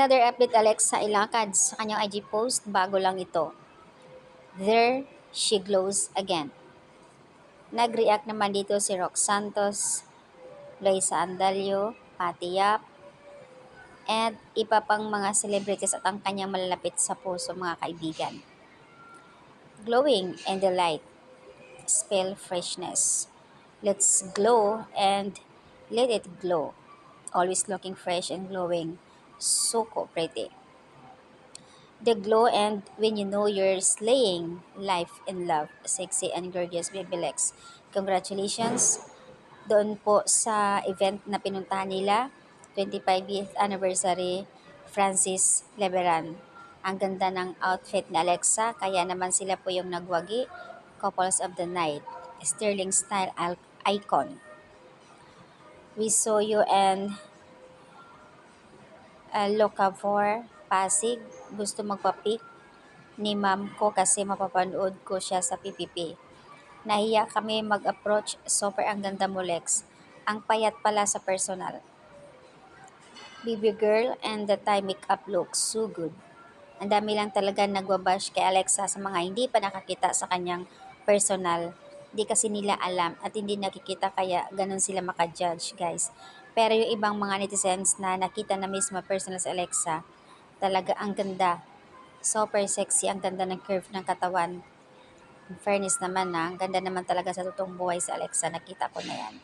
Another update, Alexa ilakad sa kanyang IG post, bago lang ito. There she glows again. Nag-react naman dito si Rox Santos, Liza Andalio, Pati Yap, and iba pang mga celebrities at ang kanyang malalapit sa puso mga kaibigan. Glowing and the light, spell freshness. Let's glow and let it glow. Always looking fresh and glowing. So pretty. The glow and when you know you're slaying life in love, sexy and gorgeous baby Lex. Congratulations doon po sa event na pinuntahan nila, 25th anniversary Francis Leveran. Ang ganda ng outfit ni Alexa, kaya naman sila po yung nagwagi, couples of the night, sterling style icon. We saw you and Locavor Pasig, gusto magpa-pic ni ma'am ko kasi mapapanood ko siya sa PPP. Nahiya kami mag-approach, super ang ganda mo Lex. Ang payat pala sa personal. Baby girl and the Thai makeup looks so good. Ang dami lang talaga nagwabash kay Alexa sa mga hindi pa nakakita sa kanyang personal. Hindi kasi nila alam at hindi nakikita kaya ganun sila makajudge guys. Pero yung ibang mga netizens na nakita na mismo personal sa Alexa, talaga ang ganda. Super sexy, ang ganda ng curve ng katawan. In fairness naman na, ang ganda naman talaga sa totoong buhay sa Alexa, nakita ko na yan.